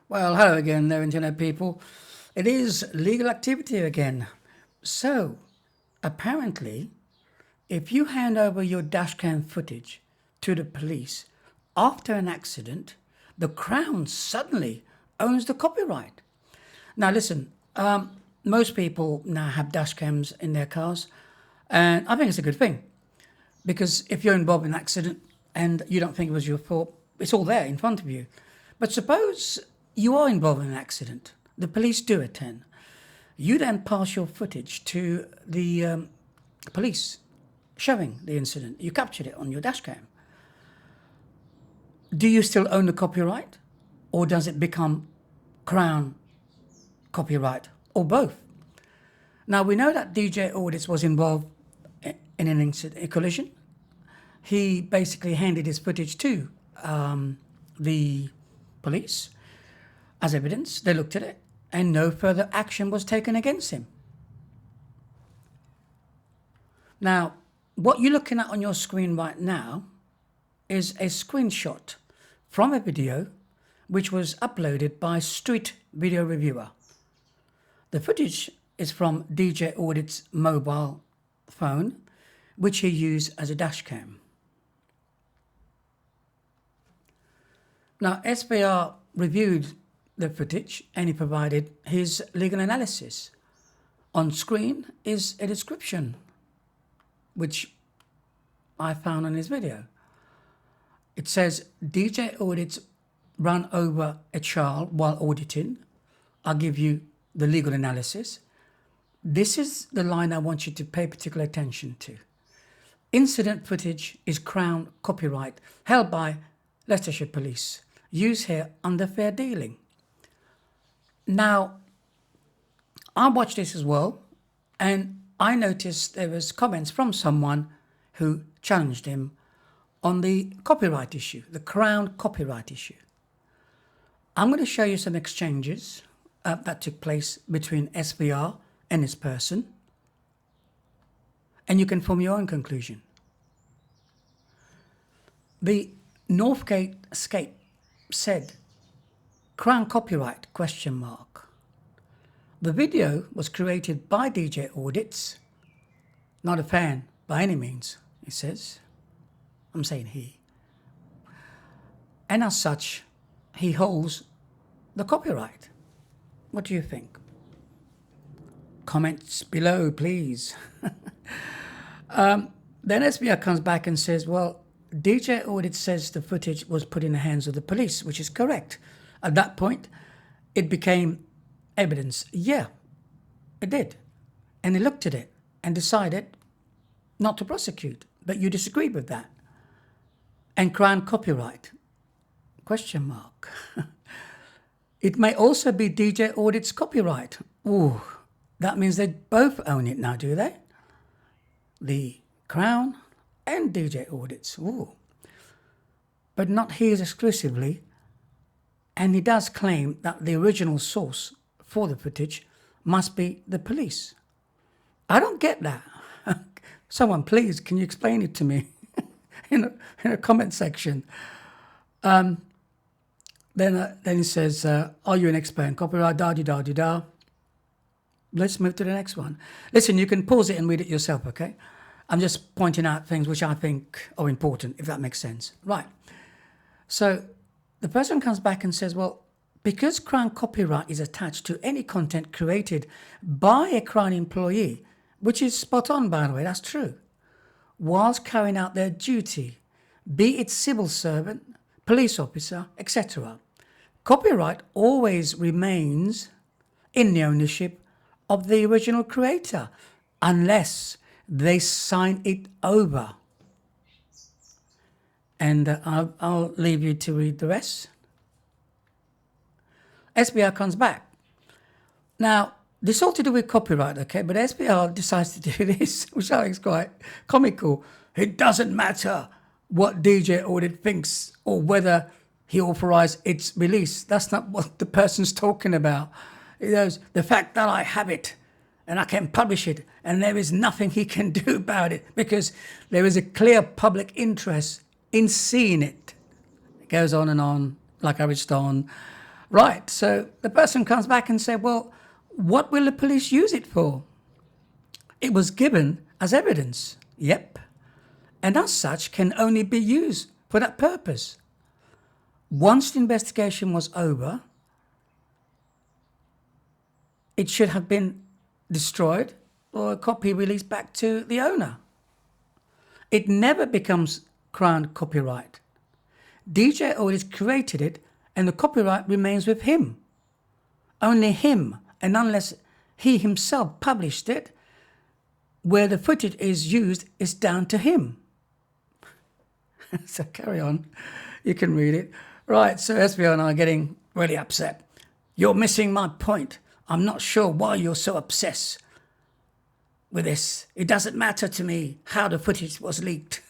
Well, hello again there, internet people. It is legal activity again. So, apparently, if you hand over your dashcam footage to the police after an accident, the Crown suddenly owns the copyright. Now, listen, most people now have dashcams in their cars, and I think it's a good thing because if you're involved in an accident and you don't think it was your fault, it's all there in front of you. But suppose you are involved in an accident, the police do attend. You then pass your footage to the police showing the incident. You captured it on your dashcam. Do you still own the copyright? Or does it become Crown copyright? Or both? Now, we know that DJ Audits was involved in an incident, a collision. He basically handed his footage to the police as evidence. They looked at it and no further action was taken against him. Now, what you're looking at on your screen right now is a screenshot from a video which was uploaded by Street Video Reviewer. The footage is from DJ Audit's mobile phone, which he used as a dash cam. Now, SBR reviewed the footage and he provided his legal analysis. On screen is a description, which I found on his video. It says, DJ Audits run over a child while auditing. I'll give you the legal analysis. This is the line I want you to pay particular attention to. Incident footage is Crown copyright held by Leicestershire Police. Used here under fair dealing. Now, I watched this as well, and I noticed there was comments from someone who challenged him on the copyright issue, the Crown copyright issue. I'm going to show you some exchanges that took place between SBR and this person, and you can form your own conclusion. The Northgate Escape said, Crown copyright, question mark. The video was created by DJ Audits, not a fan by any means, he says. I'm saying he. And as such, he holds the copyright. What do you think? Comments below, please. Then SBR comes back and says, well, DJ Audit says the footage was put in the hands of the police, which is correct. At that point, it became evidence. Yeah, it did. And they looked at it and decided not to prosecute. But you disagreed with that. And Crown copyright, question mark. It may also be DJ Audit's copyright. Ooh, that means they both own it now, do they? The Crown and DJ Audits. Ooh. But not his exclusively. And he does claim that the original source for the footage must be the police. I don't get that. Someone, please, can you explain it to me in a comment section? Then he says, are you an expert in copyright? Da-di-da-di-da. Let's move to the next one. Listen, you can pause it and read it yourself, okay? I'm just pointing out things which I think are important, if that makes sense. Right. So the person comes back and says, well, because Crown copyright is attached to any content created by a Crown employee, which is spot on, by the way, that's true, whilst carrying out their duty, be it civil servant, police officer, etc., copyright always remains in the ownership of the original creator, unless they sign it over. And I'll leave you to read the rest. SBR comes back. Now, this all to do with copyright, okay? But SBR decides to do this, which I think is quite comical. It doesn't matter what DJ Audit thinks or whether he authorized its release. That's not what the person's talking about. He goes, the fact that I have it and I can publish it and there is nothing he can do about it because there is a clear public interest in seeing it. It goes on and on, like I reached on. Right, so the person comes back and said, well, what will the police use it for? It was given as evidence. Yep. And as such can only be used for that purpose. Once the investigation was over, it should have been destroyed or a copy released back to the owner. It never becomes Crown copyright. DJ Audit created it and the copyright remains with him. Only him, and unless he himself published it, where the footage is used is down to him. So carry on. You can read it. Right, so SBR and I are getting really upset. You're missing my point. I'm not sure why you're so obsessed with this. It doesn't matter to me how the footage was leaked.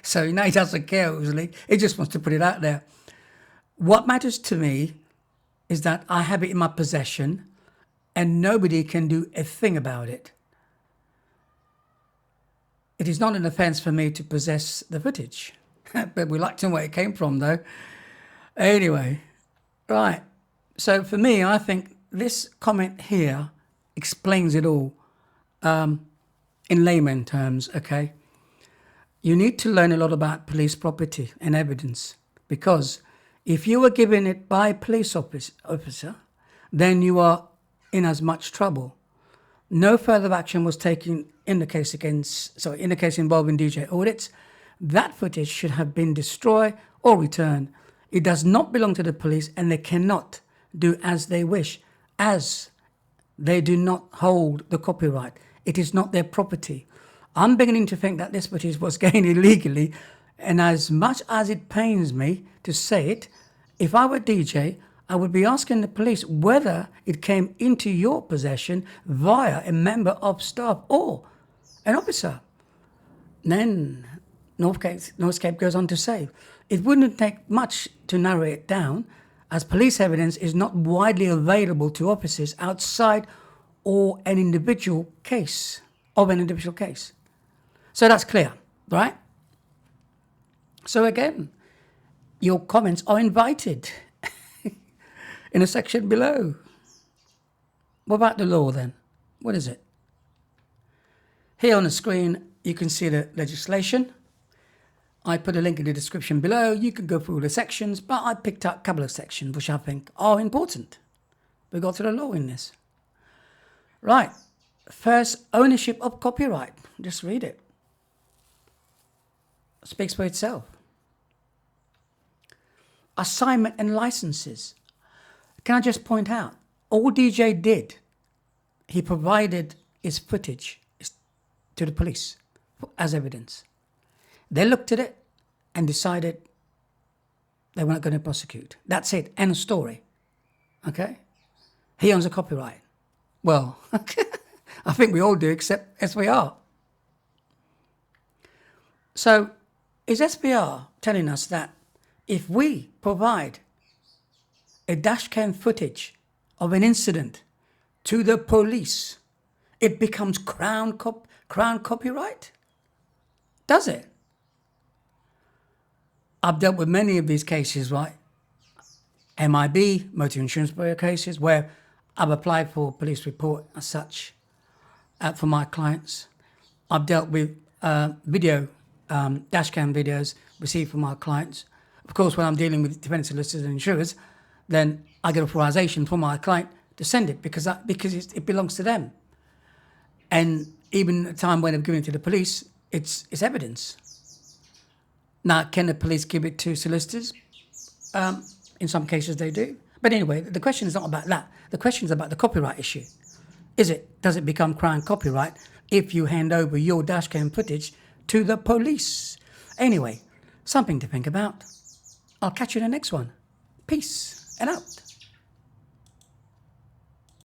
So now he doesn't care it was leaked. He just wants to put it out there. What matters to me is that I have it in my possession and nobody can do a thing about it. It is not an offence for me to possess the footage. But we like to know where it came from, though. Anyway, right. So for me, I think this comment here explains it all in layman terms, okay? You need to learn a lot about police property and evidence, because if you were given it by a police officer, then you are in as much trouble. No further action was taken in the case involving DJ Audits. That footage should have been destroyed or returned. It does not belong to the police and they cannot do as they wish, as they do not hold the copyright. It is not their property. I'm beginning to think that this footage was gained illegally, and as much as it pains me to say it, if I were DJ, I would be asking the police whether it came into your possession via a member of staff or an officer. Then Northscape goes on to say, it wouldn't take much to narrow it down, as police evidence is not widely available to officers outside or an individual case, So that's clear, right? So again, your comments are invited in a section below. What about the law then? What is it? Here on the screen, you can see the legislation. I put a link in the description below. You can go through the sections, but I picked up a couple of sections which I think are important. We got to the law in this. Right. First, ownership of copyright. Just read it. It speaks for itself. Assignment and licenses. Can I just point out, all DJ did, he provided his footage to the police as evidence. They looked at it and decided they weren't going to prosecute. That's it. End of story. Okay? He owns a copyright. Well, I think we all do, except SVR. So, is SVR telling us that if we provide a dashcam footage of an incident to the police, it becomes Crown copyright? Does it? I've dealt with many of these cases, right? MIB, motor insurance bureau cases, where I've applied for a police report as such for my clients. I've dealt with dashcam videos received from my clients. Of course, when I'm dealing with defence solicitors and insurers, then I get authorization from my client to send it because it belongs to them. And even at the time when I've given it to the police, it's evidence. Now, can the police give it to solicitors? In some cases they do. But anyway, the question is not about that. The question is about the copyright issue. Does it become Crown copyright if you hand over your dashcam footage to the police? Anyway, something to think about. I'll catch you in the next one. Peace and out.